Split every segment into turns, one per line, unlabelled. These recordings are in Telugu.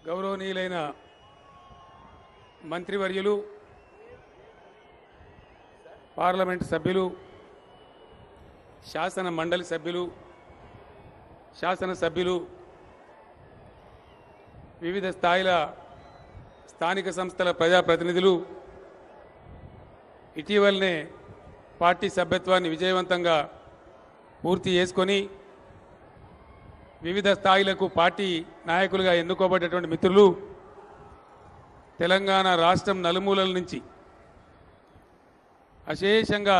గౌరవనీయులైన మంత్రివర్యులు, పార్లమెంట్ సభ్యులు, శాసన మండలి సభ్యులు, శాసనసభ్యులు, వివిధ స్థాయిల స్థానిక సంస్థల ప్రజాప్రతినిధులు ఇటీవలనే పార్టీ సభ్యత్వాన్ని విజయవంతంగా పూర్తి చేసుకొని వివిధ స్థాయిలకు పార్టీ నాయకులుగా ఎన్నుకోబడ్డటువంటి మిత్రులు, తెలంగాణ రాష్ట్రం నలుమూలల నుంచి అశేషంగా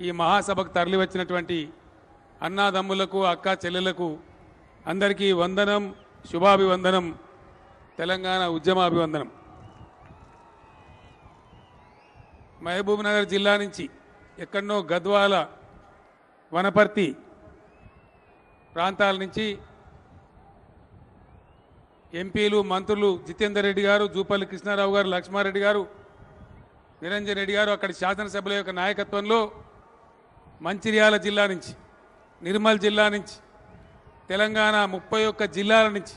ఈ మహాసభకు తరలివచ్చినటువంటి అన్నాదమ్ములకు, అక్కా చెల్లెలకు అందరికీ వందనం, శుభాభివందనం, తెలంగాణ ఉద్యమాభివందనం. మహబూబ్నగర్ జిల్లా నుంచి ఎక్కడనో గద్వాల, వనపర్తి ప్రాంతాల నుంచి ఎంపీలు, మంత్రులు జితేందర్ రెడ్డి గారు, జూపల్లి కృష్ణారావు గారు, లక్ష్మారెడ్డి గారు, నిరంజన్ రెడ్డి గారు, అక్కడి శాసనసభ్యుల యొక్క నాయకత్వంలో మంచిర్యాల జిల్లా నుంచి, నిర్మల్ జిల్లా నుంచి, తెలంగాణ 31 జిల్లాల నుంచి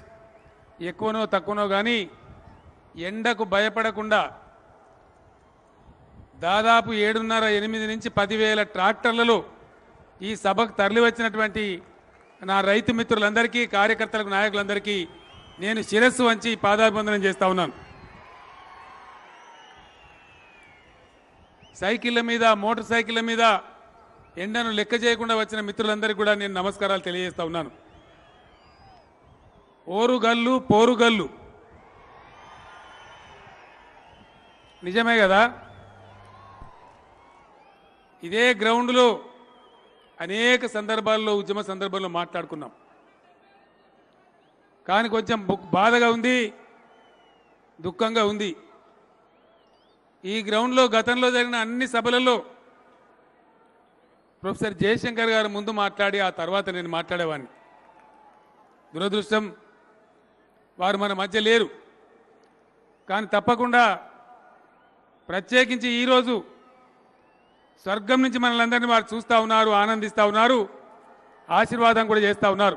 ఎక్కువనో తక్కువనో కానీ ఎండకు భయపడకుండా దాదాపు 7:30-8 నుంచి 10,000 ట్రాక్టర్లలో ఈ సభకు తరలివచ్చినటువంటి నా రైతు మిత్రులందరికీ, కార్యకర్తలకు, నాయకులందరికీ నేను శిరస్సు వంచి పాదాభివందనం చేస్తా ఉన్నాను. సైకిళ్ళ మీద, మోటార్ సైకిళ్ళ మీద ఎండను లెక్క చేయకుండా వచ్చిన మిత్రులందరికీ కూడా నేను నమస్కారాలు తెలియజేస్తా ఉన్నాను. ఓరుగల్లు, పోరుగల్లు నిజమే కదా. ఇదే గ్రౌండ్లో అనేక సందర్భాల్లో, ఉద్యమ సందర్భంలో మాట్లాడుకున్నాం. కానీ కొంచెం బాధగా ఉంది, దుఃఖంగా ఉంది. ఈ గ్రౌండ్లో గతంలో జరిగిన అన్ని సభలలో ప్రొఫెసర్ జయశంకర్ గారు ముందు మాట్లాడి ఆ తర్వాత నేను మాట్లాడేవాడిని. దురదృష్టం వారు మన మధ్య లేరు. కానీ తప్పకుండా ప్రత్యేకించి ఈరోజు స్వర్గం నుంచి మనల్ని అందరినీ వారు చూస్తూ ఉన్నారు, ఆనందిస్తూ ఉన్నారు, ఆశీర్వాదం కూడా చేస్తూ ఉన్నారు.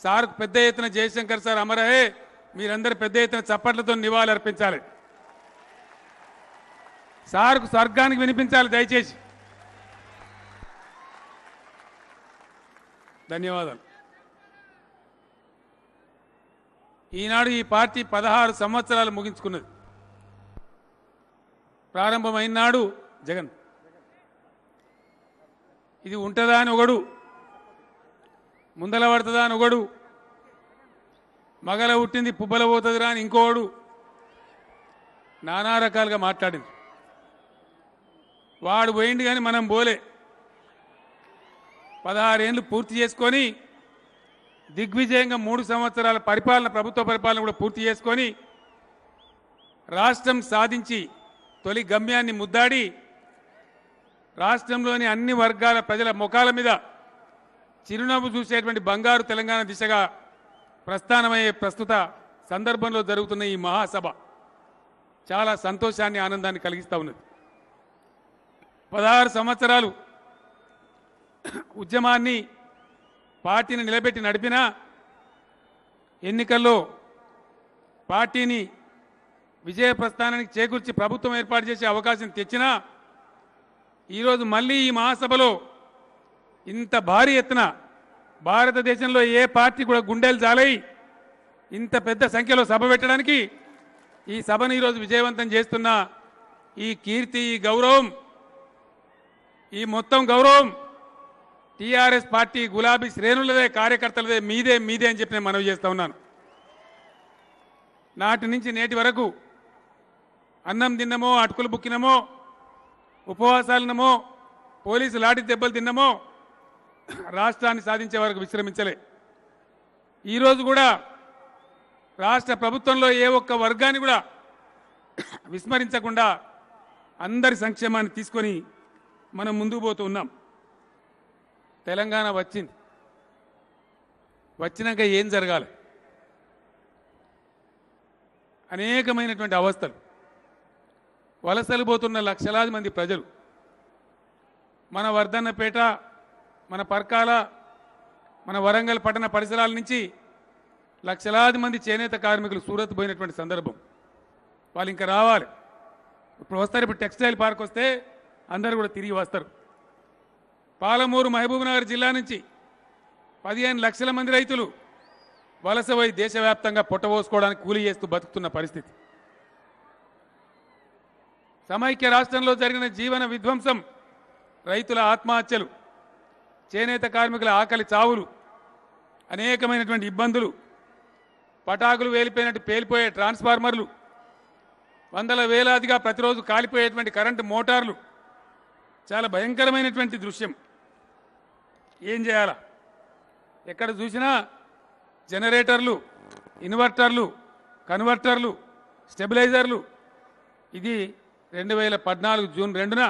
సార్ పెద్ద ఎత్తున జయశంకర్ సార్ అమరహే, మీరందరూ పెద్ద ఎత్తున చప్పట్లతో నివాళులు అర్పించాలి. సార్కు స్వర్గానికి వినిపించాలి దయచేసి. ధన్యవాదాలు. ఈనాడు ఈ పార్టీ 16 సంవత్సరాలు ముగించుకున్నది. ప్రారంభమైన నాడు జగన్ ఇది ఉంటుందా అని ఒకడు, ముందల పడుతుందా అని ఒకడు, మగల పుట్టింది పుబ్బల పోతుందిరా అని ఇంకోడు నానా రకాలుగా మాట్లాడింది. వాడు పోయింది కానీ మనం పోలే. 16 ఏళ్ళు పూర్తి చేసుకొని దిగ్విజయంగా 3 సంవత్సరాల పరిపాలన, ప్రభుత్వ పరిపాలన కూడా పూర్తి చేసుకొని రాష్ట్రం సాధించి తొలి గమ్యాన్ని ముద్దాడి రాష్ట్రంలోని అన్ని వర్గాల ప్రజల ముఖాల మీద చిరునవ్వు చూసేటువంటి బంగారు తెలంగాణ దిశగా ప్రస్థానమయ్యే ప్రస్తుత సందర్భంలో జరుగుతున్న ఈ మహాసభ చాలా సంతోషాన్ని, ఆనందాన్ని కలిగిస్తూ ఉన్నది. 16 సంవత్సరాలు ఉద్యమాన్ని, పార్టీని నిలబెట్టి నడిపినా, ఎన్నికల్లో పార్టీని విజయ ప్రస్థానానికి చేకూర్చి ప్రభుత్వం ఏర్పాటు చేసే అవకాశం తెచ్చినా, ఈరోజు మళ్ళీ ఈ మహాసభలో ఇంత భారీ ఎత్తున భారతదేశంలో ఏ పార్టీ కూడా గుండెలు జాలై ఇంత పెద్ద సంఖ్యలో సభ పెట్టడానికి ఈ సభను ఈరోజు విజయవంతం చేస్తున్న ఈ కీర్తి, ఈ గౌరవం, ఈ మొత్తం గౌరవం టీఆర్ఎస్ పార్టీ గులాబీ శ్రేణులదే, కార్యకర్తలదే, మీదే మీదే అని చెప్పి నేను మనవి చేస్తా ఉన్నాను. నాటి నుంచి నేటి వరకు అన్నం తిన్నమో, అటుకులు బుక్కినమో, ఉపవాసాలనమో, పోలీసు లాఠీ దెబ్బలు తిన్నమో రాష్ట్రాన్ని సాధించే వరకు విశ్రమించలే. ఈరోజు కూడా రాష్ట్ర ప్రభుత్వంలో ఏ ఒక్క వర్గాన్ని కూడా విస్మరించకుండా అందరి సంక్షేమాన్ని తీసుకొని మనం ముందుకు పోతూ ఉన్నాం. తెలంగాణ వచ్చింది. వచ్చినాక ఏం జరగాలి? అనేకమైనటువంటి అవస్థలు, వలసలు పోతున్న లక్షలాది మంది ప్రజలు, మన వర్ధన్నపేట, మన పర్కాల, మన వరంగల్ పట్టణ పరిసరాల నుంచి లక్షలాది మంది చేనేత కార్మికులు సూరత్ పోయినటువంటి సందర్భం. వాళ్ళు ఇంకా రావాలి. ఇప్పుడు వస్తారు. ఇప్పుడు టెక్స్టైల్ పార్క్ వస్తే అందరూ కూడా తిరిగి వస్తారు. పాలమూరు మహబూబ్నగర్ జిల్లా నుంచి 15 లక్షల మంది రైతులు వలస పోయి దేశవ్యాప్తంగా పొట్టబోసుకోవడానికి కూలీ చేస్తూ బతుకుతున్న పరిస్థితి. సమైక్య రాష్ట్రంలో జరిగిన జీవన విధ్వంసం, రైతుల ఆత్మహత్యలు, చేనేత కార్మికుల ఆకలి చావులు, అనేకమైనటువంటి ఇబ్బందులు, పటాకులు వేలిపోయినట్టు పేలిపోయే ట్రాన్స్ఫార్మర్లు, వందల వేలాదిగా ప్రతిరోజు కాలిపోయేటువంటి కరెంటు మోటార్లు, చాలా భయంకరమైనటువంటి దృశ్యం. ఏం చేయాలా? ఎక్కడ చూసినా జనరేటర్లు, ఇన్వర్టర్లు, కన్వర్టర్లు, స్టెబిలైజర్లు. ఇది 2014 జూన్ 2న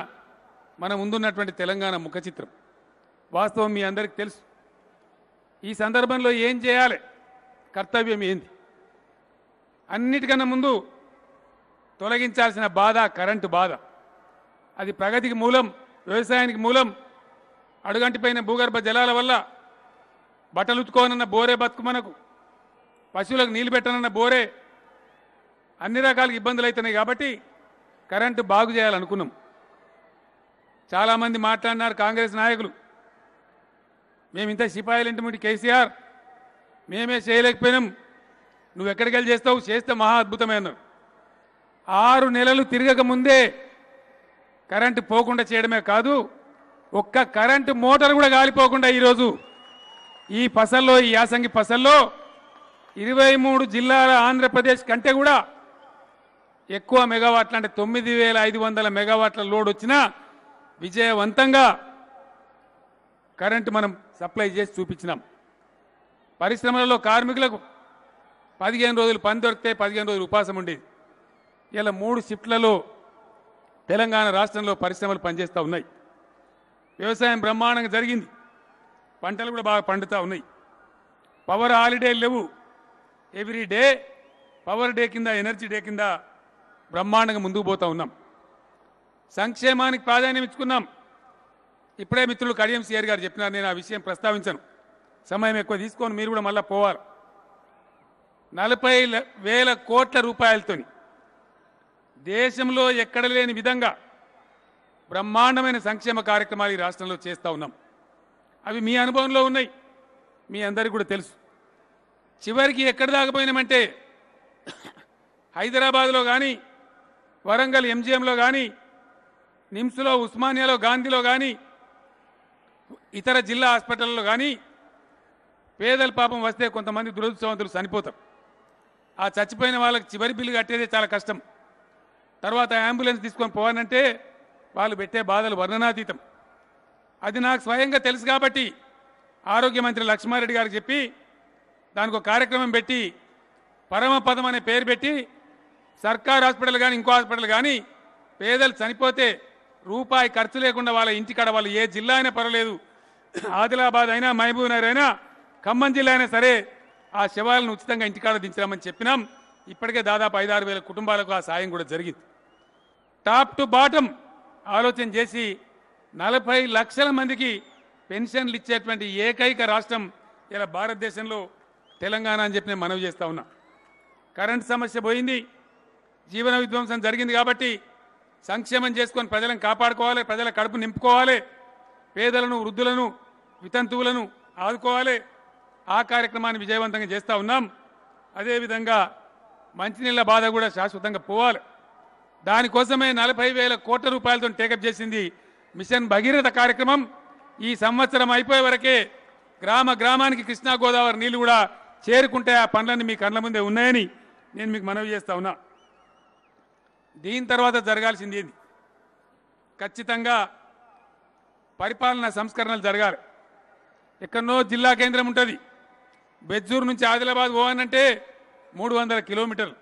మన ముందున్నటువంటి తెలంగాణ ముఖ చిత్రం. వాస్తవం మీ అందరికీ తెలుసు. ఈ సందర్భంలో ఏం చేయాలి? కర్తవ్యం ఏంది? అన్నిటికన్నా ముందు తొలగించాల్సిన బాధ కరెంటు బాధ. అది ప్రగతికి మూలం, వ్యవసాయానికి మూలం. అడుగంటిపైన భూగర్భ జలాల వల్ల బట్టలు ఉతుకోనన్న బోరే బతుకు మనకు, పశువులకు నీళ్లు పెట్టనన్న బోరే, అన్ని రకాల ఇబ్బందులు అవుతున్నాయి. కాబట్టి కరెంటు బాగు చేయాలనుకున్నాం. చాలామంది మాట్లాడినారు కాంగ్రెస్ నాయకులు, మేమింత సిపాయిలంటే కేసీఆర్ మేమే చేయలేకపోయినాం, నువ్వు ఎక్కడికి వెళ్ళి చేస్తావు, చేస్తే మహా అద్భుతమే అన్నారు. 6 నెలలు తిరగక ముందే కరెంటు పోకుండా చేయడమే కాదు, ఒక్క కరెంటు మోటార్ కూడా గాలిపోకుండా ఈరోజు ఈ పసల్లో, ఈ యాసంగి పసల్లో 23 జిల్లాల ఆంధ్రప్రదేశ్ కంటే కూడా ఎక్కువ మెగావాట్ల, అంటే 9500 మెగావాట్ల లోడ్ వచ్చినా విజయవంతంగా కరెంటు మనం సప్లై చేసి చూపించినాం. పరిశ్రమలలో కార్మికులకు 15 రోజులు పని దొరికితే 15 రోజులు ఉపాసం ఉండేది. ఇలా 3 షిఫ్ట్లలో తెలంగాణ రాష్ట్రంలో పరిశ్రమలు పనిచేస్తూ ఉన్నాయి. వ్యవసాయం బ్రహ్మాండంగా జరిగింది. పంటలు కూడా బాగా పండుతూ ఉన్నాయి. పవర్ హాలిడే లేవు. ఎవ్రీ డే పవర్ డే కింద, ఎనర్జీ డే కింద బ్రహ్మాండంగా ముందుకు పోతూ ఉన్నాం. సంక్షేమానికి ప్రాధాన్యం ఇచ్చుకున్నాం. ఇప్పుడే మిత్రులు కడియం సిఆర్ గారు చెప్పినారు, నేను ఆ విషయం ప్రస్తావించను, సమయం ఎక్కువ తీసుకొని మీరు కూడా మళ్ళీ పోవాలి. 40,000 కోట్ల రూపాయలతోని దేశంలో ఎక్కడ లేని విధంగా బ్రహ్మాండమైన సంక్షేమ కార్యక్రమాలు ఈ రాష్ట్రంలో చేస్తూ ఉన్నాం. అవి మీ అనుభవంలో ఉన్నాయి, మీ అందరికీ కూడా తెలుసు. చివరికి ఎక్కడ దాకపోయినామంటే హైదరాబాద్లో కానీ, వరంగల్ ఎంజిఎంలో కానీ, నిమ్స్లో, ఉస్మానియాలో, గాంధీలో కానీ, ఇతర జిల్లా హాస్పిటల్లో కానీ పేదల పాపం వస్తే కొంతమంది దురదృష్టవంతులు చనిపోతారు. ఆ చచ్చిపోయిన వాళ్ళకి చివరి బిల్లు కట్టేదే చాలా కష్టం. తర్వాత అంబులెన్స్ తీసుకొని పోవాలంటే వాళ్ళు పెట్టే బాధలు వర్ణనాతీతం. అది నాకు స్వయంగా తెలుసు కాబట్టి ఆరోగ్య మంత్రి లక్ష్మారెడ్డి గారికి చెప్పి దానికి ఒక కార్యక్రమం పెట్టి పరమపదం అనే పేరు పెట్టి సర్కార్ హాస్పిటల్ కానీ, ఇంకో హాస్పిటల్ కానీ పేదలు చనిపోతే రూపాయి ఖర్చు లేకుండా వాళ్ళ ఇంటికాడ, వాళ్ళు ఏ జిల్లా అయినా పర్వాలేదు, ఆదిలాబాద్ అయినా, మహబూబ్నగర్ అయినా, ఖమ్మం జిల్లా అయినా సరే, ఆ శవాలను ఉచితంగా ఇంటికాడ దించామని చెప్పినాం. ఇప్పటికే దాదాపు 5-6 వేల కుటుంబాలకు ఆ సాయం కూడా జరిగింది. టాప్ టు బాటం ఆలోచన చేసి 40 లక్షల మందికి పెన్షన్లు ఇచ్చేటువంటి ఏకైక రాష్ట్రం ఇలా భారతదేశంలో తెలంగాణ అని చెప్పి నేను మనవి చేస్తా ఉన్నా. కరెంట్ సమస్య పోయింది, జీవన విధ్వంసం జరిగింది. కాబట్టి సంక్షేమం చేసుకొని ప్రజలను కాపాడుకోవాలి, ప్రజల కడుపు నింపుకోవాలి, పేదలను, వృద్ధులను, వితంతువులను ఆదుకోవాలి. ఆ కార్యక్రమాన్ని విజయవంతంగా చేస్తూ ఉన్నాం. అదేవిధంగా మంచినీళ్ళ బాధ కూడా శాశ్వతంగా పోవాలి. దానికోసమే 40,000 కోట్ల రూపాయలతో టేకప్ చేసింది మిషన్ భగీరథ కార్యక్రమం. ఈ సంవత్సరం అయిపోయే వరకే గ్రామ గ్రామానికి కృష్ణా గోదావరి నీళ్లు కూడా చేరుకుంటే ఆ పనులన్నీ మీ కళ్ళ ముందే ఉన్నాయని నేను మీకు మనవి చేస్తా ఉన్నా. దీని తర్వాత జరగాల్సింది ఏంది? ఖచ్చితంగా పరిపాలనా సంస్కరణలు జరగాలి. ఎక్కడనో జిల్లా కేంద్రం ఉంటుంది, బెజ్జూరు నుంచి ఆదిలాబాద్ పోవాలంటే 300 కిలోమీటర్లు.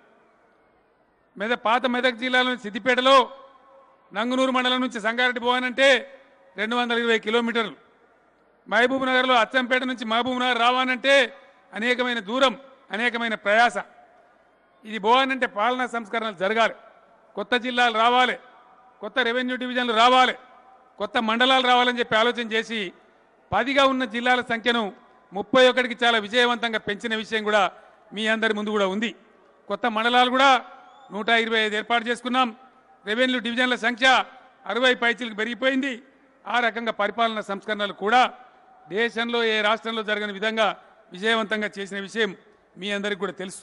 పాత మెదక్ జిల్లాలోని సిద్దిపేటలో నంగునూరు మండలం నుంచి సంగారెడ్డి పోవాలంటే 220 కిలోమీటర్లు. మహబూబ్ నగర్లో అచ్చంపేట నుంచి మహబూబ్ నగర్ రావాలంటే అనేకమైన దూరం, అనేకమైన ప్రయాస. ఇది పోవాలంటే పాలనా సంస్కరణలు జరగాలి, కొత్త జిల్లాలు రావాలి, కొత్త రెవెన్యూ డివిజన్లు రావాలి, కొత్త మండలాలు రావాలని చెప్పి ఆలోచన చేసి 10గా ఉన్న జిల్లాల సంఖ్యను 31కి చాలా విజయవంతంగా పెంచిన విషయం కూడా మీ అందరి ముందు కూడా ఉంది. కొత్త మండలాలు కూడా 125 ఏర్పాటు చేసుకున్నాం. రెవెన్యూ డివిజన్ల సంఖ్య 60 పైచీలకు పెరిగిపోయింది. ఆ రకంగా పరిపాలన సంస్కరణలు కూడా దేశంలో ఏ రాష్ట్రంలో జరగని విధంగా విజయవంతంగా చేసిన విషయం మీ అందరికీ కూడా తెలుసు.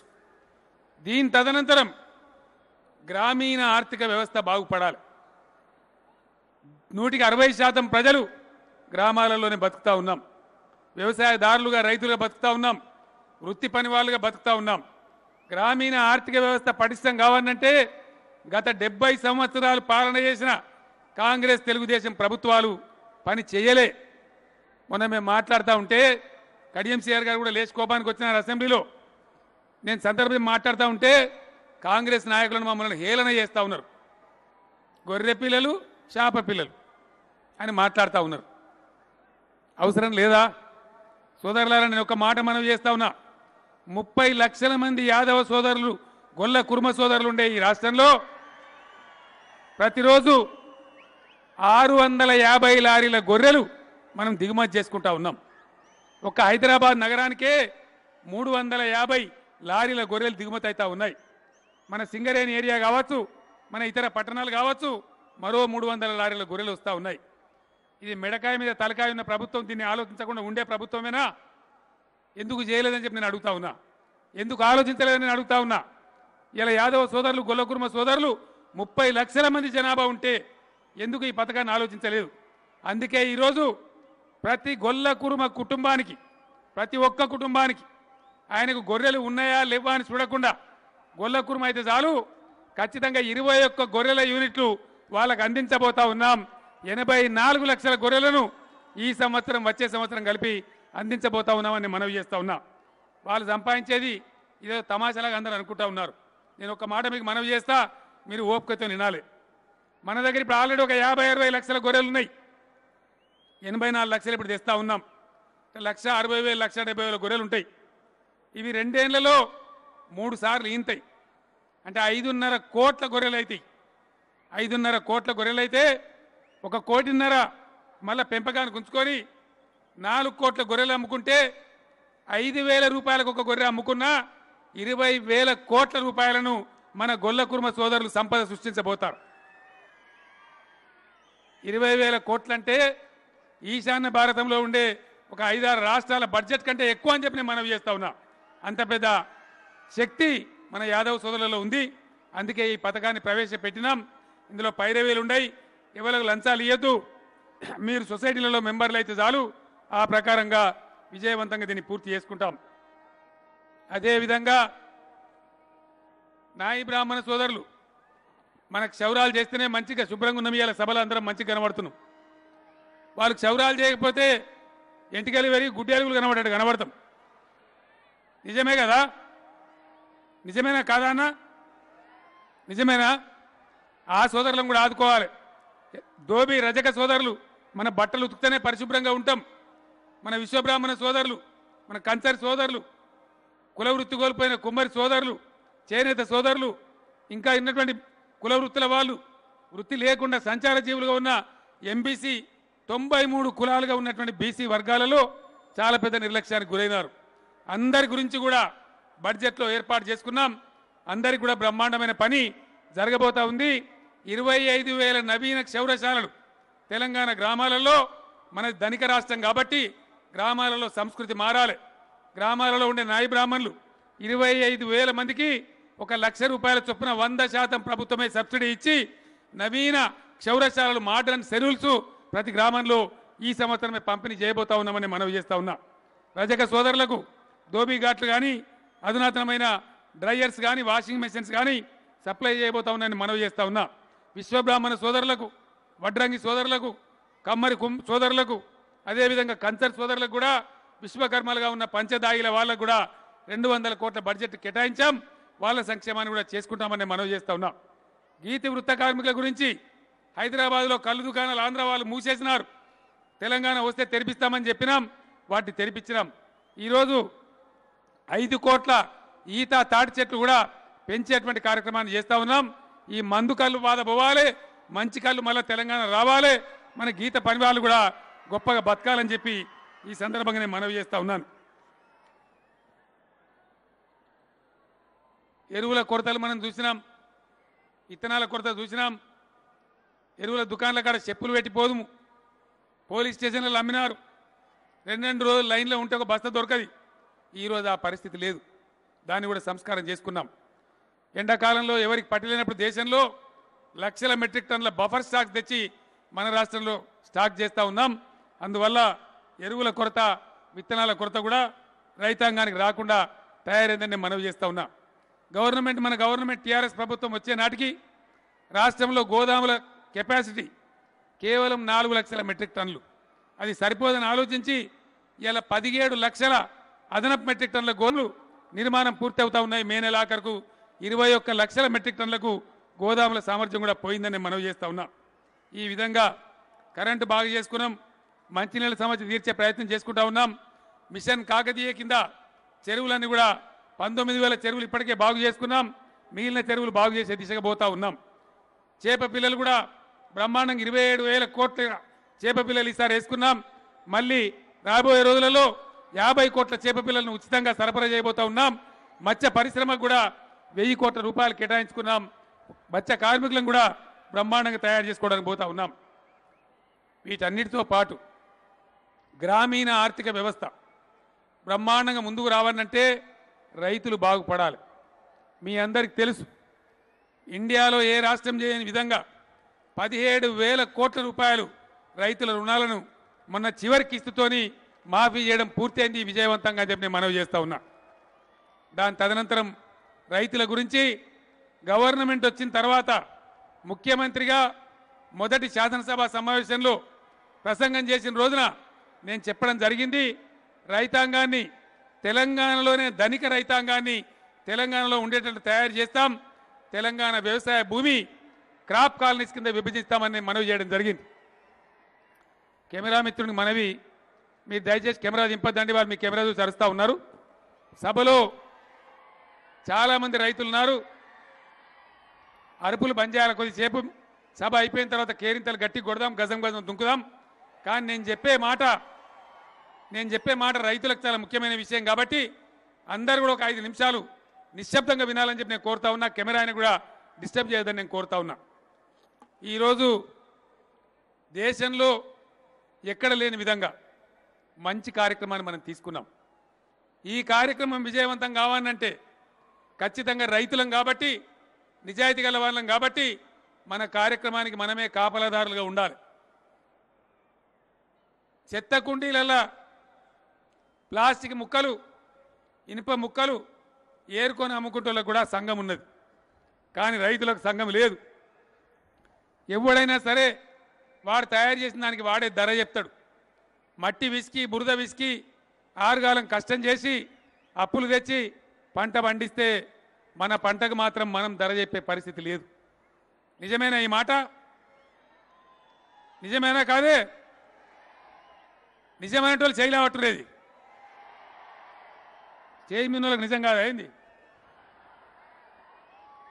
దీని తదనంతరం గ్రామీణ ఆర్థిక వ్యవస్థ బాగుపడాలి. 160% ప్రజలు గ్రామాలలోనే బతుకుతా ఉన్నాం. వ్యవసాయదారులుగా, రైతులుగా బతుకుతా ఉన్నాం. వృత్తి పని వాళ్ళుగా బతుకుతా ఉన్నాం. గ్రామీణ ఆర్థిక వ్యవస్థ పటిష్టం కావాలంటే గత 70 సంవత్సరాలు పాలన చేసిన కాంగ్రెస్, తెలుగుదేశం ప్రభుత్వాలు పని చేయలే. మొన్న మేము మాట్లాడుతూ ఉంటే కడియం సిఆర్ గారు కూడా లేచి కోపానికి వచ్చినారు అసెంబ్లీలో. నేను సందర్భం మాట్లాడుతూ ఉంటే కాంగ్రెస్ నాయకులను మమ్మల్ని హేళన చేస్తూ ఉన్నారు. గొర్రె పిల్లలు, చేప పిల్లలు అని మాట్లాడుతూ ఉన్నారు. అవసరం లేదా సోదరులారా? నేను ఒక మాట మనవి చేస్తా ఉన్నా. 30 లక్షల మంది యాదవ సోదరులు, గొల్ల కుర్మ సోదరులు ఉండే ఈ రాష్ట్రంలో ప్రతిరోజు 650 లారీల గొర్రెలు మనం దిగుమతి చేసుకుంటా ఉన్నాం. ఒక హైదరాబాద్ నగరానికే 350 లారీల గొర్రెలు దిగుమతి అవుతా ఉన్నాయి. మన సింగరేణి ఏరియా కావచ్చు, మన ఇతర పట్టణాలు కావచ్చు, మరో 300 లారీల గొర్రెలు వస్తూ ఉన్నాయి. ఇది మెడకాయ మీద తలకాయ ఉన్న ప్రభుత్వం దీన్ని ఆలోచించకుండా ఉండే ప్రభుత్వమేనా? ఎందుకు చేయలేదని చెప్పి నేను అడుగుతా ఉన్నా. ఎందుకు ఆలోచించలేదని నేను అడుగుతా ఉన్నా. ఇలా యాదవ సోదరులు, గొల్ల కుర్మ సోదరులు 30 లక్షల మంది జనాభా ఉంటే ఎందుకు ఈ పథకాన్ని ఆలోచించలేదు? అందుకే ఈరోజు ప్రతి గొల్ల కుర్మ కుటుంబానికి, ప్రతి ఒక్క కుటుంబానికి ఆయనకు గొర్రెలు ఉన్నాయా లేవా అని చూడకుండా గొల్ల కుర్మ అయితే చాలు ఖచ్చితంగా 21 గొర్రెల యూనిట్లు వాళ్ళకు అందించబోతా ఉన్నాం. 84 లక్షల గొర్రెలను ఈ సంవత్సరం, వచ్చే సంవత్సరం కలిపి అందించబోతా ఉన్నామని మనవి చేస్తూ ఉన్నా. వాళ్ళు సంపాదించేది ఇదో తమాషాలాగా అందరూ అనుకుంటా ఉన్నారు. నేను ఒక మాట మీకు మనవి చేస్తా, మీరు ఓపికతో వినాలి. మన దగ్గర ఇప్పుడు ఆల్రెడీ ఒక 50-60 లక్షల గొర్రెలు ఉన్నాయి. 84 లక్షలు ఇప్పుడు తెస్తా ఉన్నాం. 1,60,000, 1,70,000 గొర్రెలు ఉంటాయి. ఇవి 2 ఏళ్లలో 3 సార్లు ఈంతాయి. అంటే 5.5 కోట్ల గొర్రెలు అవుతాయి. 5.5 కోట్ల గొర్రెలు అయితే 1.5 కోటి మళ్ళీ పెంపకానికి ఉంచుకొని 4 కోట్ల గొర్రెలు అమ్ముకుంటే 5,000 రూపాయలకు ఒక గొర్రె అమ్ముకున్నా 20,000 కోట్ల రూపాయలను మన గొల్ల కుర్మ సోదరులు సంపద సృష్టించబోతారు. 20,000 కోట్లంటే ఈశాన్య భారతంలో ఉండే ఒక 5-6 రాష్ట్రాల బడ్జెట్ కంటే ఎక్కువ అని చెప్పి నేను మనవి చేస్తా ఉన్నా. అంత పెద్ద శక్తి మన యాదవ్ సోదరులలో ఉంది. అందుకే ఈ పథకాన్ని ప్రవేశపెట్టినాం. ఇందులో పైరవీలు ఉన్నాయి. ఎవరికి లంచాలు ఇవ్వద్దు. మీరు సొసైటీలలో మెంబర్లు అయితే చాలు. ఆ ప్రకారంగా విజయవంతంగా దీన్ని పూర్తి చేసుకుంటాం. అదేవిధంగా నాయి బ్రాహ్మణ సోదరులు మనకు క్షౌరాలు చేస్తేనే మంచిగా శుభ్రంగా ఉన్న ఇవాళ సభలు అందరం మంచిగా కనబడుతున్నాం. వాళ్ళు క్షౌరాలు చేయకపోతే ఎంటికలు పెరిగి గుడ్డేలుగులు కనబడతాం. నిజమే కదా? నిజమేనా కాదా అన్న? నిజమేనా? ఆ సోదరులను కూడా ఆదుకోవాలి. దోబి రజక సోదరులు మన బట్టలు ఉతుకుతేనే పరిశుభ్రంగా ఉంటాం. మన విశ్వబ్రాహ్మణ సోదరులు, మన కంచరి సోదరులు, కుల వృత్తి కోల్పోయిన కుమ్మరి సోదరులు, చేనేత సోదరులు, ఇంకా ఉన్నటువంటి కుల వృత్తుల వాళ్ళు, వృత్తి లేకుండా సంచార జీవులుగా ఉన్న ఎంబీసీ 93 కులాలుగా ఉన్నటువంటి బీసీ వర్గాలలో చాలా పెద్ద నిర్లక్ష్యానికి గురైనారు. అందరి గురించి కూడా బడ్జెట్లో ఏర్పాటు చేసుకున్నాం. అందరికి కూడా బ్రహ్మాండమైన పని జరగబోతా ఉంది. 25,000 నవీన క్షౌరశాలలు తెలంగాణ గ్రామాలలో. మన ధనిక రాష్ట్రం కాబట్టి గ్రామాలలో సంస్కృతి మారాలి. గ్రామాలలో ఉండే నాయి బ్రాహ్మణులు 25,000 మందికి 1,00,000 రూపాయల చొప్పున 100% ప్రభుత్వమే సబ్సిడీ ఇచ్చి నవీన క్షౌరశాలలు, మోడర్న్ సెలూల్స్ ప్రతి గ్రామంలో ఈ సంవత్సరమే పంపిణీ చేయబోతా ఉన్నామని మనవి చేస్తా ఉన్నా. రజక సోదరులకు దోబీ ఘాట్లు కానీ, అధునాతనమైన డ్రైయర్స్ కానీ, వాషింగ్ మెషిన్స్ కానీ సప్లై చేయబోతా ఉన్నాయని మనవి చేస్తా ఉన్నా. విశ్వబ్రాహ్మణ సోదరులకు, వడ్రంగి సోదరులకు, కమ్మరి సోదరులకు, అదేవిధంగా కంచర్ సోదరులకు కూడా విశ్వకర్మలుగా ఉన్న పంచదాయిల వాళ్ళకు కూడా 200 కోట్ల బడ్జెట్ కేటాయించాం. వాళ్ళ సంక్షేమాన్ని కూడా చేసుకుంటామని మనవి చేస్తా ఉన్నాం. గీతి వృత్త కార్మికుల గురించి హైదరాబాద్లో కళ్ళు దుకాణాలు ఆంధ్ర వాళ్ళు మూసేసినారు. తెలంగాణ వస్తే తెరిపిస్తామని చెప్పినాం, వాటిని తెరిపించినాం. ఈరోజు 5 కోట్ల ఈత తాటి చెట్లు కూడా పెంచేటువంటి కార్యక్రమాన్ని చేస్తా ఉన్నాం. ఈ మందు కళ్ళు బాధ పోవాలి, మంచి కళ్ళు మళ్ళీ తెలంగాణ రావాలి, మన గీత పని వాళ్ళు కూడా గొప్పగా బతకాలని చెప్పి ఈ సందర్భంగా నేను మనవి చేస్తా ఉన్నాను. ఎరువుల కొరతలు మనం చూసినాం, ఇత్తనాల కొరత చూసినాం, ఎరువుల దుకాణాల కాడ చెప్పులు పెట్టిపోదుము, పోలీస్ స్టేషన్లలో అమ్మినారు, రెండు రోజులు లైన్లో ఉంటే ఒక బస్తా దొరకది. ఈరోజు ఆ పరిస్థితి లేదు, దాన్ని కూడా సంస్కారం చేసుకున్నాం. ఎండాకాలంలో ఎవరికి పట్టలేనప్పుడు దేశంలో లక్షల మెట్రిక్ టన్నుల బఫర్ స్టాక్ తెచ్చి మన రాష్ట్రంలో స్టాక్ చేస్తూ ఉన్నాం. అందువల్ల ఎరువుల కొరత, విత్తనాల కొరత కూడా రైతాంగానికి రాకుండా తయారైందని నేను మనవి చేస్తూ ఉన్నా. మన గవర్నమెంట్ టీఆర్ఎస్ ప్రభుత్వం వచ్చే నాటికి రాష్ట్రంలో గోదాముల కెపాసిటీ కేవలం 4 లక్షల మెట్రిక్ టన్నులు. అది సరిపోదని ఆలోచించి ఇలా 17 లక్షల అదనపు మెట్రిక్ టన్నుల గోదాములు నిర్మాణం పూర్తి అవుతా ఉన్నాయి. మే నెల ఆఖరుకు 21 లక్షల మెట్రిక్ టన్నులకు గోదాముల సామర్థ్యం కూడా పోయిందని నేను మనవి చేస్తూ ఉన్నా. ఈ విధంగా కరెంటు బాగు చేసుకున్నాం, మంచినీళ్ళ సమస్య తీర్చే ప్రయత్నం చేసుకుంటా ఉన్నాం. మిషన్ కాకతీయ కింద చెరువులన్నీ కూడా 19,000 చెరువులు ఇప్పటికే బాగు చేసుకున్నాం, మిగిలిన చెరువులు బాగు చేసే దిశగా పోతా ఉన్నాం. చేప పిల్లలు కూడా బ్రహ్మాండంగా 27,000 కోట్ల చేప పిల్లలు ఈసారి వేసుకున్నాం. మళ్ళీ రాబోయే రోజులలో 50 కోట్ల చేప పిల్లలను ఉచితంగా సరఫరా చేయబోతా ఉన్నాం. మత్స్య పరిశ్రమకు కూడా 1000 కోట్ల రూపాయలు కేటాయించుకున్నాం. మత్స్య కార్మికులను కూడా బ్రహ్మాండంగా తయారు చేసుకోవడానికి పోతా ఉన్నాం. వీటన్నిటితో పాటు గ్రామీణ ఆర్థిక వ్యవస్థ బ్రహ్మాండంగా ముందుకు రావాలంటే రైతులు బాగుపడాలి. మీ అందరికి తెలుసు, ఇండియాలో ఏ రాష్ట్రం చేయని విధంగా 17,000 కోట్ల రూపాయలు రైతుల రుణాలను మొన్న చివరి కిస్తుతోని మాఫీ చేయడం పూర్తయింది విజయవంతంగా చెప్పి నేను మనవి చేస్తూ ఉన్నా. దాని తదనంతరం రైతుల గురించి గవర్నమెంట్ వచ్చిన తర్వాత ముఖ్యమంత్రిగా మొదటి శాసనసభ సమావేశంలో ప్రసంగం చేసిన రోజున నేను చెప్పడం జరిగింది, రైతాంగాన్ని తెలంగాణలోనే ధనిక రైతాంగాన్ని తెలంగాణలో ఉండేటట్టు తయారు చేస్తాం, తెలంగాణ వ్యవసాయ భూమి క్రాప్ కాలనీస్ కింద విభజిస్తామని మనవి చేయడం జరిగింది. కెమెరా మిత్రునికి మనవి, మీరు దయచేసి కెమెరా దింపద్దండి, వాళ్ళు మీ కెమెరా చూసి అరుస్తూ ఉన్నారు. సభలో చాలామంది రైతులు ఉన్నారు, అరుపులు బంద్ చేయాలి కొద్దిసేపు. సభ అయిపోయిన తర్వాత కేరింతలు గట్టి కొడదాం, గజం గజం దుంకుదాం. కానీ నేను చెప్పే మాట రైతులకు చాలా ముఖ్యమైన విషయం కాబట్టి అందరూ కూడా ఒక 5 నిమిషాలు నిశ్శబ్దంగా వినాలని చెప్పి నేను కోరుతా ఉన్నా. కెమెరాని కూడా డిస్టర్బ్ చేయొద్దని నేను కోరుతా ఉన్నా. ఈరోజు దేశంలో ఎక్కడ లేని విధంగా మంచి కార్యక్రమాన్ని మనం తీసుకున్నాం. ఈ కార్యక్రమం విజయవంతం కావాలంటే ఖచ్చితంగా రైతులం కాబట్టి, నిజాయితీ గల వాళ్ళం కాబట్టి మన కార్యక్రమానికి మనమే కాపలాదారులుగా ఉండాలి. చెత్త కుండీలలో ప్లాస్టిక్ ముక్కలు, ఇనుప ముక్కలు ఏరుకొని అమ్ముకుంటోళ్ళకు కూడా సంఘం ఉన్నది, కానీ రైతులకు సంఘం లేదు. ఎవడైనా సరే వాడు తయారు చేసిన దానికి వాడే ధర చెప్తాడు. మట్టి విసికి, బురద విసికి 6 కాలం కష్టం చేసి అప్పులు తెచ్చి పంట పండిస్తే మన పంటకు మాత్రం మనం ధర చెప్పే పరిస్థితి లేదు. నిజమేనా ఈ మాట? నిజమేనా కాదే? నిజమైనటువంటి వాళ్ళు చేయలేవట్లేదు, చేయి మిన్నులకు నిజం కాదు అయింది.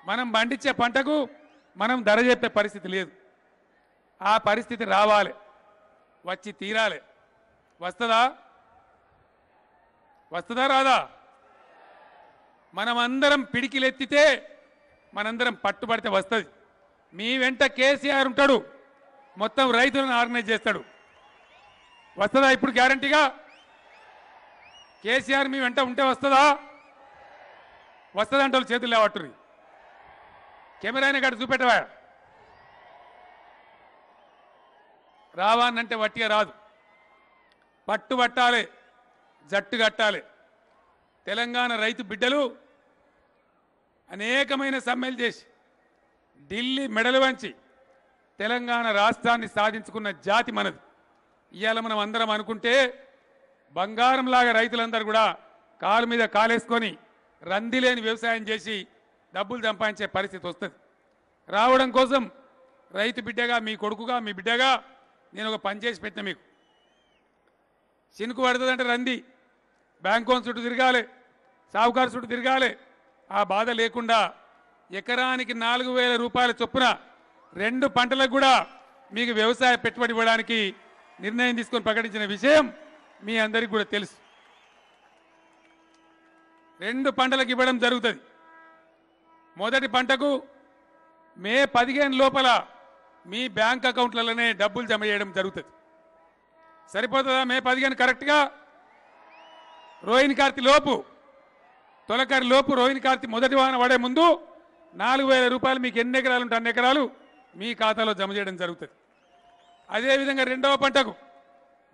మనం పండించే పంటకు మనం ధర చెప్పే పరిస్థితి లేదు. ఆ పరిస్థితి రావాలి, వచ్చి తీరాలి. వస్తుందా రాదా? మనమందరం పిడికిలెత్తితే, మనందరం పట్టుబడితే వస్తుంది. మీ వెంట కేసీఆర్ ఉంటాడు, మొత్తం రైతులను ఆర్గనైజ్ చేస్తాడు. వస్తుందా ఇప్పుడు గ్యారంటీగా? కేసీఆర్ మీ వెంట ఉంటే వస్తుందా? వస్తుందంటే వాళ్ళు చేతులు లేవట్టుర్రి. కెమెరాని గడి చూపెట్టవా? రావానంటే వట్టిగా రాదు, పట్టుబట్టాలి, జట్టు కట్టాలి. తెలంగాణ రైతు బిడ్డలు అనేకమైన సమ్మెలు చేసి ఢిల్లీ మెడలు వంచి తెలంగాణ రాష్ట్రాన్ని సాధించుకున్న జాతి మనది. ఇవాళ మనం అందరం అనుకుంటే బంగారంలాగా రైతులందరూ కూడా కాలు మీద కాలేసుకొని రంది లేని వ్యవసాయం చేసి డబ్బులు సంపాదించే పరిస్థితి వస్తుంది. రావడం కోసం రైతు బిడ్డగా, మీ కొడుకుగా, మీ బిడ్డగా నేను ఒక పని చేసి పెట్టిన. మీకు చినుకు పడుతుందంటే రంది బ్యాంకోన్ చుట్టూ తిరగాలి, సావుకారు చుట్టూ తిరగాలి. ఆ బాధ లేకుండా ఎకరానికి 4,000 రూపాయల చొప్పున 2 పంటలకు కూడా మీకు వ్యవసాయ పెట్టుబడి ఇవ్వడానికి నిర్ణయం తీసుకొని ప్రకటించిన విషయం మీ అందరికీ కూడా తెలుసు. 2 పంటలకు ఇవ్వడం జరుగుతుంది. మొదటి పంటకు మే 15 లోపల మీ బ్యాంక్ అకౌంట్లలోనే డబ్బులు జమ చేయడం జరుగుతుంది. సరిపోతుందా? మే 15 కరెక్ట్గా రోహిణి కార్తి లోపు, తొలకరి లోపు రోహిణి కార్తి మొదటి వాహనం పడే ముందు 4,000 రూపాయలు మీకు ఎన్ని ఎకరాలు ఉంటే అన్ని ఎకరాలు మీ ఖాతాలో జమ చేయడం జరుగుతుంది. అదేవిధంగా రెండవ పంటకు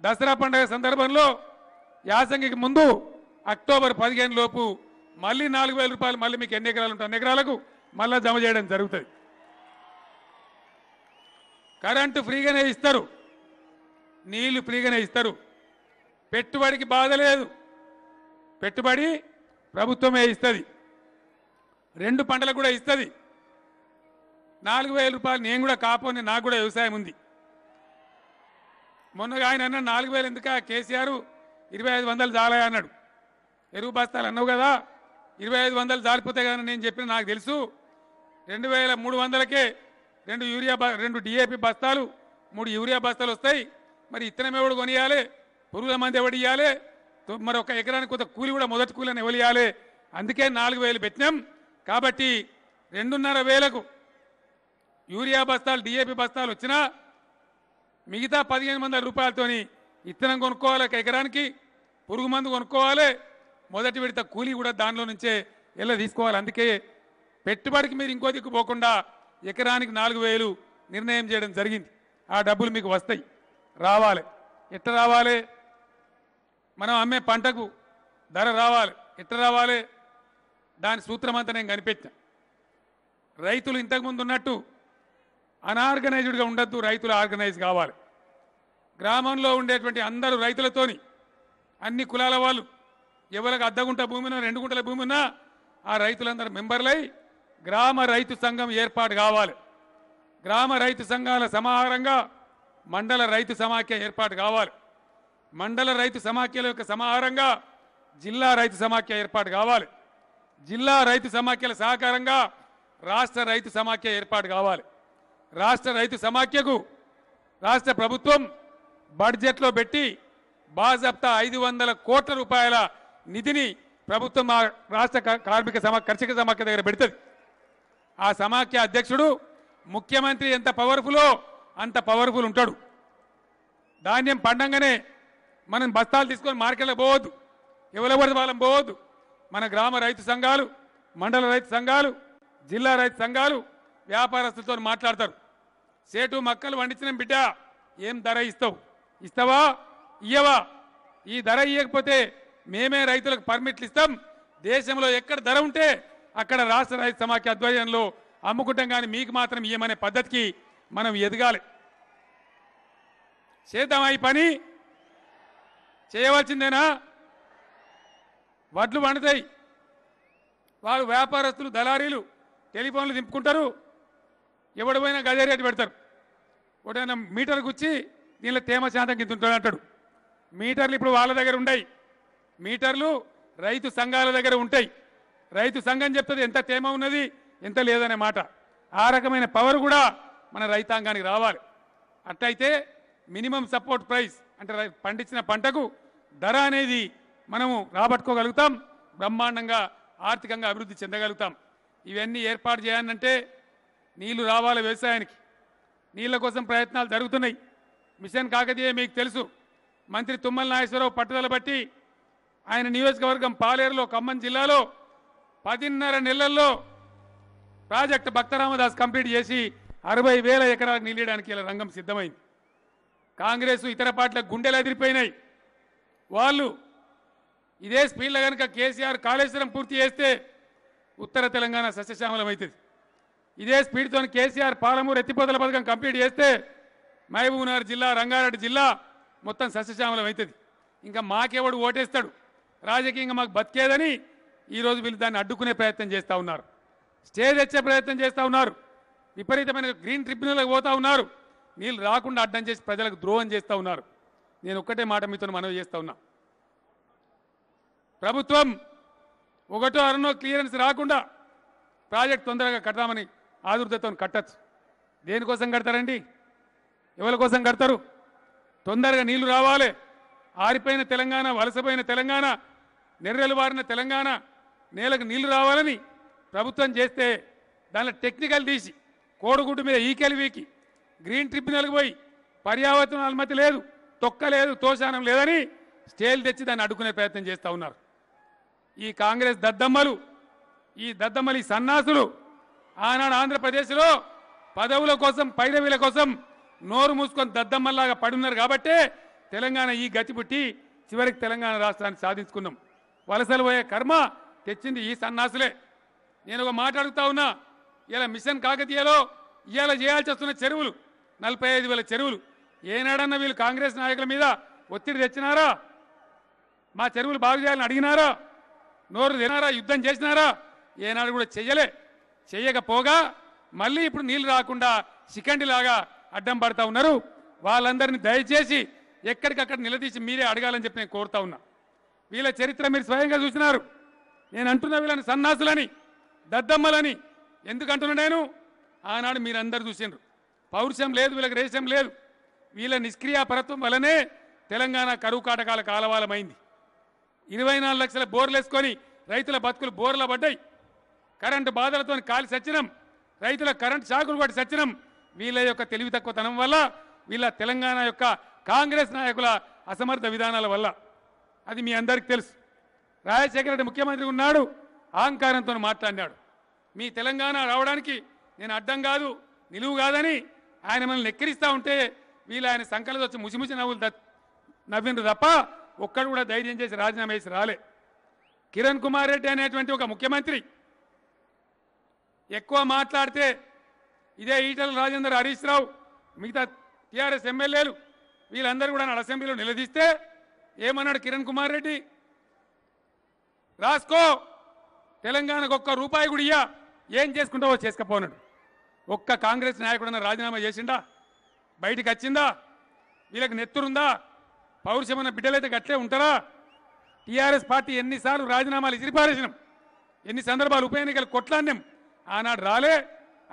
దసరా పండుగ సందర్భంలో యాసంగికి ముందు అక్టోబర్ 15 లోపు మళ్ళీ 4,000 రూపాయలు మళ్ళీ మీకు ఎన్ని ఎకరాలు ఉంటే అన్ని ఎకరాలకు మళ్ళీ జమ చేయడం జరుగుతుంది. కరెంటు ఫ్రీగానే ఇస్తారు, నీళ్లు ఫ్రీగానే ఇస్తారు, పెట్టుబడికి బాధ లేదు, పెట్టుబడి ప్రభుత్వమే ఇస్తుంది, 2 పంటలకు కూడా ఇస్తుంది. 4,000 రూపాయలు నేను కూడా కాపోని, నాకు కూడా వ్యవసాయం ఉంది. మొన్నగా ఆయన అన్న 4,000 ఎందుక కేసీఆర్ 2,500 జాలా అన్నాడు. ఎరువు బస్తాలు అన్నావు కదా, 2,500 జారిపోతాయి కదా నేను చెప్పిన, నాకు తెలుసు 2,300కే 2 డిఏపి బస్తాలు 3 యూరియా బస్తాలు వస్తాయి. మరి ఇత్తనం ఎవడు కొనియాలి, పురుగుల మంది ఎవడు ఇవ్వాలి, మరి ఒక ఎకరానికి కొంత కూలి కూడా మొదటి కూలని ఎవరు ఇవ్వాలి, అందుకే 4,000 పెట్టినాం. కాబట్టి 2,500కు యూరియా బస్తాలు డిఏపి బస్తాలు వచ్చినా మిగతా 1,500 రూపాయలతోని ఇత్తనం కొనుక్కోవాలి, ఒక ఎకరానికి పురుగు మందు కొనుక్కోవాలి, మొదటి విడత కూలీ కూడా దానిలో నుంచే ఎలా తీసుకోవాలి. అందుకే పెట్టుబడికి మీరు ఇంకో దిక్కు పోకుండా ఎకరానికి 4,000 నిర్ణయం చేయడం జరిగింది. ఆ డబ్బులు మీకు వస్తాయి, రావాలి. ఎట్లా రావాలి? మనం అమ్మే పంటకు ధర రావాలి. ఎట్లా రావాలి? దాని సూత్రం అంతా నేను కనిపెట్టా. రైతులు ఇంతకుముందు ఉన్నట్టు అనార్గనైజ్డ్గా ఉండద్దు, రైతులు ఆర్గనైజ్ కావాలి. గ్రామంలో ఉండేటువంటి అందరూ రైతులతోని, అన్ని కులాల వాళ్ళు, ఎవరికి 1/2 గుంట భూమి ఉన్నా 2 గుంటల భూమి ఉన్నా ఆ రైతులందరూ మెంబర్లై గ్రామ రైతు సంఘం ఏర్పాటు కావాలి. గ్రామ రైతు సంఘాల సమాహారంగా మండల రైతు సమాఖ్య ఏర్పాటు కావాలి. మండల రైతు సమాఖ్యల యొక్క సమాహారంగా జిల్లా రైతు సమాఖ్య ఏర్పాటు కావాలి. జిల్లా రైతు సమాఖ్యల సహకారంగా రాష్ట్ర రైతు సమాఖ్య ఏర్పాటు కావాలి. రాష్ట్ర రైతు సమాఖ్యకు రాష్ట్ర ప్రభుత్వం బడ్జెట్లో పెట్టి బాజప్తా 500 కోట్ల రూపాయల నిధిని ప్రభుత్వం రాష్ట్ర కార్మిక కర్షక సమాఖ్య దగ్గర పెడుతుంది. ఆ సమాఖ్య అధ్యక్షుడు ముఖ్యమంత్రి ఎంత పవర్ఫుల్లో అంత పవర్ఫుల్ ఉంటాడు. ధాన్యం పండంగానే మనం బస్తాలు తీసుకొని మార్కెట్లకు పోవద్దు, ఎవరెవరి వాళ్ళం పోవద్దు. మన గ్రామ రైతు సంఘాలు, మండల రైతు సంఘాలు, జిల్లా రైతు సంఘాలు వ్యాపారస్తులతో మాట్లాడతారు. సేటు మక్కలు వండించిన బిడ్డ ఏం ధర ఇస్తావు, ఇస్తావా ఇయ్యవా? ఈ ధర ఇవ్వకపోతే మేమే రైతులకు పర్మిట్లు ఇస్తాం, దేశంలో ఎక్కడ ధర ఉంటే అక్కడ రాష్ట్ర రైతు సమాఖ్య ఆధ్వర్యంలో అమ్ముకుంటాం, కానీ మీకు మాత్రం ఇయ్యమనే పద్ధతికి మనం ఎదగాలి. చేద్దామా ఈ పని? చేయవలసిందేనా? వడ్లు వండుతాయి, వాళ్ళు వ్యాపారస్తులు దళారీలు టెలిఫోన్లు దింపుకుంటారు, ఎవడు పోయినా గదే రేటు పెడతారు. ఒకటైనా మీటర్ గుచ్చి దీనిలో తేమ శాతం కింద ఉంటుంది అంటాడు. మీటర్లు ఇప్పుడు వాళ్ళ దగ్గర ఉన్నాయి, మీటర్లు రైతు సంఘాల దగ్గర ఉంటాయి. రైతు సంఘం చెప్తుంది ఎంత తేమ ఉన్నది ఎంత లేదనే మాట. ఆ రకమైన పవర్ కూడా మన రైతాంగానికి రావాలి. అట్లయితే మినిమం సపోర్ట్ ప్రైస్ అంటే పండించిన పంటకు ధర అనేది మనము రాబట్టుకోగలుగుతాం, బ్రహ్మాండంగా ఆర్థికంగా అభివృద్ధి చెందగలుగుతాం. ఇవన్నీ ఏర్పాటు చేయాలంటే నీళ్లు రావాలి. వ్యవసాయానికి నీళ్ల కోసం ప్రయత్నాలు జరుగుతున్నాయి. మిషన్ కాకతీయ మీకు తెలుసు, మంత్రి తుమ్మల నాగేశ్వరరావు పట్టుదల బట్టి ఆయన నియోజకవర్గం పాలేరులో ఖమ్మం జిల్లాలో 10.5 నెలల్లో ప్రాజెక్టు భక్తరామదాస్ కంప్లీట్ చేసి 60,000 ఎకరాలకు నీళ్ళడానికి ఇలా రంగం సిద్ధమైంది. కాంగ్రెస్ ఇతర పార్టీలకు గుండెలు ఎదిరిపోయినాయి. వాళ్ళు ఇదే స్పీడ్లో కనుక కేసీఆర్ కాళేశ్వరం పూర్తి చేస్తే ఉత్తర తెలంగాణ సస్యశ్యామలం అవుతుంది. ఇదే స్పీడ్తో కేసీఆర్ పాలమూరు ఎత్తిపోతల పథకం కంప్లీట్ చేస్తే మహబూబ్నగర్ జిల్లా, రంగారెడ్డి జిల్లా మొత్తం సస్యశ్యామలం అవుతుంది. ఇంకా మాకెవడు ఓటేస్తాడు, రాజకీయంగా మాకు బతికేదని ఈరోజు వీళ్ళు దాన్ని అడ్డుకునే ప్రయత్నం చేస్తూ ఉన్నారు, స్టే తెచ్చే ప్రయత్నం చేస్తూ ఉన్నారు, విపరీతమైన గ్రీన్ ట్రిబ్యునల్కి పోతూ ఉన్నారు, నీళ్ళు రాకుండా అడ్డం చేసి ప్రజలకు ద్రోహం చేస్తూ ఉన్నారు. నేను ఒక్కటే మాట మీతో మనవి చేస్తూ ఉన్నా, ప్రభుత్వం 1 అరనో క్లియరెన్స్ రాకుండా ప్రాజెక్ట్ తొందరగా కడతామని ఆదుర్దతో కట్టచ్చు. దేనికోసం కడతారండి? ఎవరి కోసం కడతారు? తొందరగా నీళ్లు రావాలి. ఆరిపోయిన తెలంగాణ, వలసపోయిన తెలంగాణ, నెర్రెలు వారిన తెలంగాణ నేలకు నీళ్లు రావాలని ప్రభుత్వం చేస్తే దానిలో టెక్నికల్ తీసి కోడిగుడ్డు మీద ఈకెలు వీకి గ్రీన్ ట్రిబ్యునల్కి పోయి పర్యావరణ అనుమతి లేదు, తొక్క లేదు, తోశానం లేదని స్టేలు తెచ్చి దాన్ని అడ్డుకునే ప్రయత్నం చేస్తూ ఉన్నారు. ఈ కాంగ్రెస్ దద్దమ్మలు, ఈ సన్నాసులు ఆనాడు ఆంధ్రప్రదేశ్లో పదవుల కోసం, పైరవీల కోసం నోరు మూసుకొని దద్దమ్మల్లాగా పడున్నారు. కాబట్టే తెలంగాణ ఈ గతి పుట్టి చివరికి తెలంగాణ రాష్ట్రాన్ని సాధించుకున్నాం. వలసలు పోయే కర్మ తెచ్చింది ఈ సన్నాసులే. నేను ఒక మాట అడుగుతా ఉన్నా, ఇలా మిషన్ కాకతీయలో ఇవాళ చేయాల్సి వస్తున్న చెరువులు 45,000 చెరువులు ఏనాడన్నా వీళ్ళు కాంగ్రెస్ నాయకుల మీద ఒత్తిడి తెచ్చినారా? మా చెరువులు బాగు చేయాలని అడిగినారా? నోరు తినారా? యుద్ధం చేసినారా? ఏనాడు కూడా చెయ్యకపోగా మళ్ళీ ఇప్పుడు నీళ్లు రాకుండా శిఖండిలాగా అడ్డం పడతా ఉన్నారు. వాళ్ళందరినీ దయచేసి ఎక్కడికక్కడ నిలదీసి మీరే అడగాలని చెప్పి నేను కోరుతా ఉన్నా. వీళ్ళ చరిత్ర మీరు స్వయంగా చూసినారు. నేను అంటున్నా వీళ్ళని సన్నాసులని, దద్దమ్మలని. ఎందుకంటున్నా నేను? ఆనాడు మీరందరూ చూసినారు. పౌరుషం లేదు, వీళ్ళకి రేషం లేదు. వీళ్ళ నిష్క్రియాపరత్వం వల్లనే తెలంగాణ కరువు కాటకాల కాలవాలమైంది. 24 లక్షల బోర్లు వేసుకొని రైతుల బతుకులు బోర్ల పడ్డాయి. కరెంటు బాధలతో కాలి సచ్చినం, రైతుల కరెంటు షాకులు పట్టి సచ్చినం. వీళ్ళ యొక్క తెలివి తక్కువతనం వల్ల, వీళ్ళ తెలంగాణ యొక్క కాంగ్రెస్ నాయకుల అసమర్థ విధానాల వల్ల. అది మీ అందరికీ తెలుసు. రాజశేఖర రెడ్డి ముఖ్యమంత్రి ఉన్నాడు, అహంకారంతో మాట్లాడినాడు. మీ తెలంగాణ రావడానికి నేను అడ్డం కాదు, నిలువు కాదని ఆయన మనల్ని ఎక్కిరిస్తూ ఉంటే వీళ్ళు ఆయన సంకలతో వచ్చి ముసిముసి నవ్విండ్రు తప్ప ఒక్కడు కూడా ధైర్యం చేసి రాజీనామా చేసి రాలే. కిరణ్ కుమార్ రెడ్డి అనేటువంటి ఒక ముఖ్యమంత్రి ఎక్కువ మాట్లాడితే ఇదే ఈటల రాజేందర్, హరీష్ రావు, మిగతా టీఆర్ఎస్ ఎమ్మెల్యేలు వీళ్ళందరూ కూడా అసెంబ్లీలో నిలదీస్తే ఏమన్నాడు కిరణ్ కుమార్ రెడ్డి? రాసుకో, తెలంగాణకు ఒక్క రూపాయి కూడా ఇయ్యా, ఏం చేసుకుంటావో చేసుకపోనాడు. ఒక్క కాంగ్రెస్ నాయకుడన్నా రాజీనామా చేసిండా? బయటికి వచ్చిందా? వీళ్ళకి నెత్తురుందా? పౌరుషమైన బిడ్డలైతే గట్లే ఉంటారా? టీఆర్ఎస్ పార్టీ ఎన్నిసార్లు రాజీనామాలు ఇసిరిపారేసినాం, ఎన్ని సందర్భాలు ఉప ఎన్నికలు కొట్లాడినాం. ఆనాడు రాలే.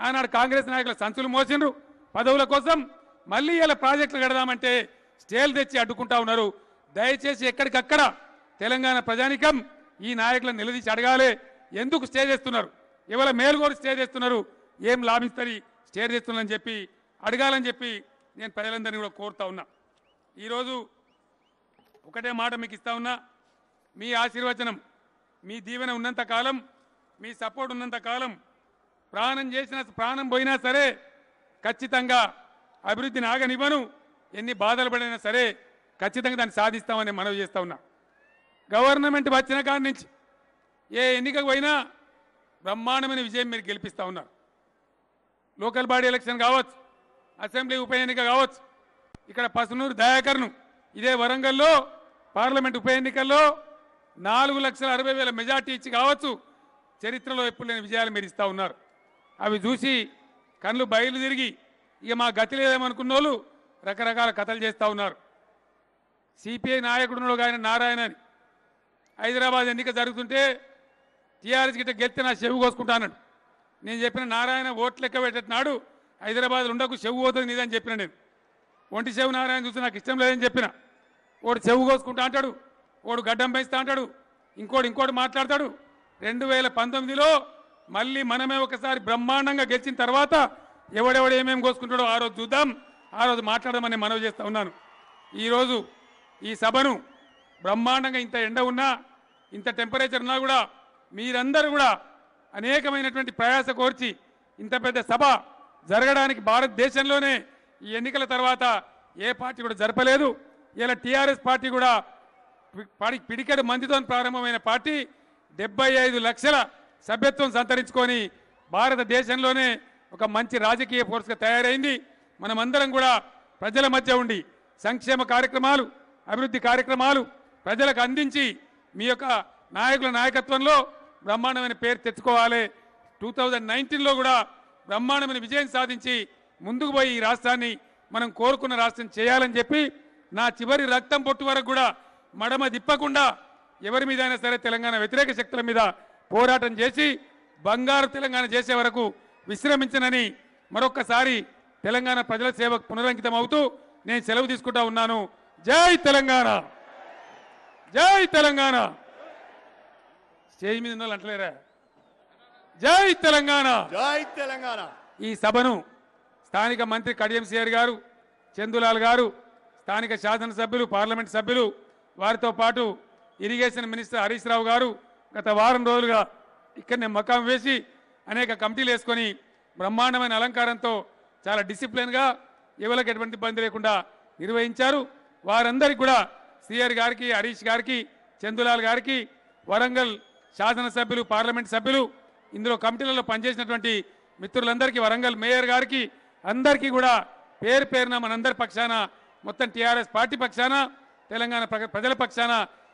ఆనాడు కాంగ్రెస్ నాయకుల సంచులు మోసిండ్రు పదవుల కోసం. మళ్ళీ ఇలా ప్రాజెక్టులు కడదామంటే స్టేలు తెచ్చి అడ్డుకుంటా ఉన్నారు. దయచేసి ఎక్కడికక్కడ తెలంగాణ ప్రజానికం ఈ నాయకులను నిలదీసి అడగాలి. ఎందుకు స్టే చేస్తున్నారు? ఇవాళ మేలుగోరు స్టే చేస్తున్నారు, ఏం లాభిస్తుంది స్టే చేస్తున్నారని చెప్పి అడగాలని చెప్పి నేను ప్రజలందరినీ కూడా కోరుతా ఉన్నా. ఈరోజు ఒకటే మాట మీకు ఇస్తా ఉన్నా, మీ ఆశీర్వచనం, మీ దీవెన ఉన్నంత కాలం, మీ సపోర్ట్ ఉన్నంత కాలం, ప్రాణం పోయినా సరే ఖచ్చితంగా అభివృద్ధిని ఆగనివ్వను. ఎన్ని బాధలు పడినా సరే ఖచ్చితంగా దాన్ని సాధిస్తామని మనవి చేస్తా ఉన్నా. గవర్నమెంట్ వచ్చిన కాడి నుంచి ఏ ఎన్నికకు పోయినా బ్రహ్మాండమైన విజయం మీరు గెలిపిస్తూ ఉన్నారు. లోకల్ బాడీ ఎలక్షన్ కావచ్చు, అసెంబ్లీ ఉప ఎన్నిక కావచ్చు. ఇక్కడ పసునూరు దయాకర్ను ఇదే వరంగల్లో పార్లమెంట్ ఉప ఎన్నికల్లో 4,60,000 మెజార్టీ ఇచ్చి కావచ్చు, చరిత్రలో ఎప్పుడు లేని విజయాలు మీరు ఇస్తూ ఉన్నారు. అవి చూసి కళ్ళు బయలు తిరిగి ఇక మా గతి లేదేమనుకున్న వాళ్ళు రకరకాల కథలు చేస్తూ ఉన్నారు. సిపిఐ నాయకుడు ఆయన నారాయణ అని హైదరాబాద్ ఎన్నిక జరుగుతుంటే టీఆర్ఎస్ గిట్ట గెలిస్తే నా చెవు కోసుకుంటానన్నాడు. నేను చెప్పిన నారాయణ ఓట్లు లెక్క పెట్టినాడు, హైదరాబాద్లో ఉండకు, చెవు పోతుంది నీదని చెప్పిన. నేను ఒంటి చెవు నారాయణ చూసి నాకు ఇష్టం లేదని చెప్పిన. ఓడు చెవు కోసుకుంటా అంటాడు, ఓడు గడ్డం పెంచుతా అంటాడు, ఇంకోటి మాట్లాడతాడు. 2019లో మళ్ళీ మనమే ఒకసారి బ్రహ్మాండంగా గెలిచిన తర్వాత ఎవడెవడు ఏమేమి కోసుకుంటాడో ఆ రోజు చూద్దాం, ఆ రోజు మాట్లాడమని మనవి చేస్తూ ఉన్నాను. ఈరోజు ఈ సభను బ్రహ్మాండంగా ఇంత ఎండ ఉన్నా, ఇంత టెంపరేచర్ ఉన్నా కూడా మీరందరూ కూడా అనేకమైనటువంటి ప్రయాస కోర్చి ఇంత పెద్ద సభ జరగడానికి భారతదేశంలోనే ఈ ఎన్నికల తర్వాత ఏ పార్టీ కూడా జరపలేదు. ఇలా టీఆర్ఎస్ పార్టీ కూడా పిడికెడు మందితో ప్రారంభమైన పార్టీ 75 లక్షల సభ్యత్వం సంతరించుకొని భారతదేశంలోనే ఒక మంచి రాజకీయ ఫోర్స్గా తయారైంది. మనమందరం కూడా ప్రజల మధ్య ఉండి సంక్షేమ కార్యక్రమాలు, అభివృద్ధి కార్యక్రమాలు ప్రజలకు అందించి మీ యొక్క నాయకుల నాయకత్వంలో బ్రహ్మాండమైన పేరు తెచ్చుకోవాలి. 2019లో కూడా బ్రహ్మాండమైన విజయం సాధించి ముందుకు పోయి ఈ రాష్ట్రాన్ని మనం కోరుకున్న రాష్ట్రం చేయాలని చెప్పి నా చివరి రక్తం పొట్టు వరకు కూడా మడమ దిప్పకుండా ఎవరి మీదైనా సరే తెలంగాణ వ్యతిరేక శక్తుల మీద పోరాటం చేసి బంగారు తెలంగాణ చేసే వరకు విశ్రమించనని మరొక్కసారి తెలంగాణ ప్రజల సేవకు పునరంకితం అవుతూ నేను సెలవు తీసుకుంటా ఉన్నాను. జై తెలంగాణ, జై తెలంగాణ. స్టేజ్ మీద ఉన్న వాళ్ళు అంటలేరా? జై తెలంగాణ.
జై తెలంగాణ.
ఈ సభను స్థానిక మంత్రి కడియం శ్రీహరి గారు, చందులాల్ గారు, స్థానిక శాసనసభ్యులు, పార్లమెంట్ సభ్యులు, వారితో పాటు ఇరిగేషన్ మినిస్టర్ హరీష్ రావు గారు గత వారం రోజులుగా ఇక్కడనే మకాం వేసి అనేక కమిటీలు వేసుకొని బ్రహ్మాండమైన అలంకారంతో చాలా డిసిప్లిన్గా ఎవరికి ఎటువంటి ఇబ్బంది లేకుండా నిర్వహించారు. వారందరికీ కూడా శ్రీహరి గారికి, హరీష్ గారికి, చందులాల్ గారికి, వరంగల్ శాసనసభ్యులు, పార్లమెంట్ సభ్యులు, ఇందులో కమిటీలలో పనిచేసినటువంటి మిత్రులందరికీ, వరంగల్ మేయర్ గారికి అందరికీ కూడా పేరు పేరున మనందరి పక్షాన, మొత్తం టీఆర్ఎస్ పార్టీ పక్షాన, తెలంగాణ ప్రజల పక్షాన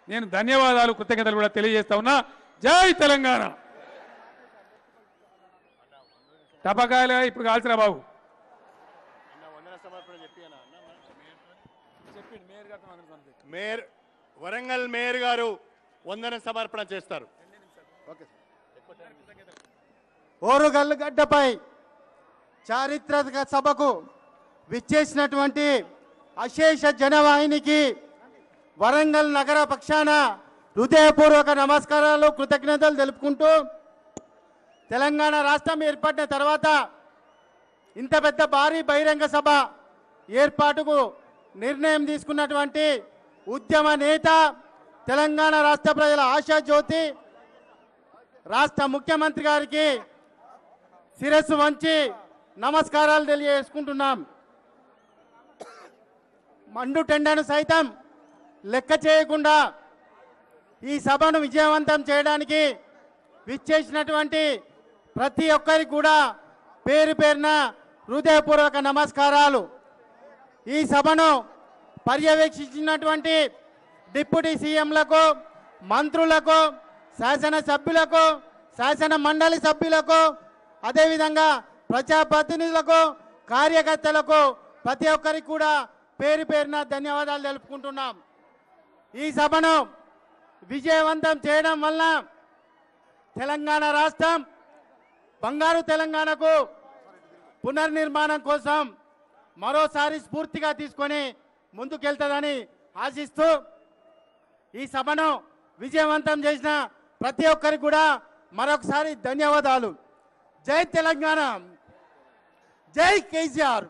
నేను ధన్యవాదాలు, కృతజ్ఞతలు కూడా తెలియజేస్తా ఉన్నా. జై తెలంగాణ. టపకాయలు ఇప్పుడు కాల్చరా బాబు.
వరంగల్ మేయర్ గారు వందన సమర్పణ చేస్తారు.
ఓరుగల్లు గడ్డపై చారిత్రక సభకు విచ్చేసినటువంటి అశేష జనవాహినికి వరంగల్ నగర పక్షాన హృదయపూర్వక నమస్కారాలు, కృతజ్ఞతలు తెలుపుకుంటూ, తెలంగాణ రాష్ట్రం ఏర్పడిన తర్వాత ఇంత పెద్ద భారీ బహిరంగ సభ ఏర్పాటుకు నిర్ణయం తీసుకున్నటువంటి ఉద్యమ నేత, తెలంగాణ రాష్ట్ర ప్రజల ఆశాజ్యోతి, రాష్ట్ర ముఖ్యమంత్రి గారికి శిరస్సు వంచి నమస్కారాలు తెలియజేసుకుంటున్నాం. మండు టెండను సైతం లెక్క చేయకుండా ఈ సభను విజయవంతం చేయడానికి విచ్చేసినటువంటి ప్రతి ఒక్కరికి కూడా పేరు పేరున హృదయపూర్వక నమస్కారాలు. ఈ సభను పర్యవేక్షించినటువంటి డిప్యూటీ సీఎంలకు, మంత్రులకు, శాసనసభ్యులకు, శాసన మండలి సభ్యులకు, అదేవిధంగా ప్రజాప్రతినిధులకు, కార్యకర్తలకు ప్రతి ఒక్కరికి కూడా పేరు పేరున ధన్యవాదాలు తెలుపుకుంటున్నాం. ఈ సభను విజయవంతం చేయడం వల్ల తెలంగాణ రాష్ట్రం బంగారు తెలంగాణకు పునర్నిర్మాణం కోసం మరోసారి స్ఫూర్తిగా తీసుకొని ముందుకెళ్తుందని ఆశిస్తూ ఈ సభను విజయవంతం చేసిన ప్రతి ఒక్కరికి కూడా మరొకసారి ధన్యవాదాలు. జై తెలంగాణ, జై కేసీఆర్.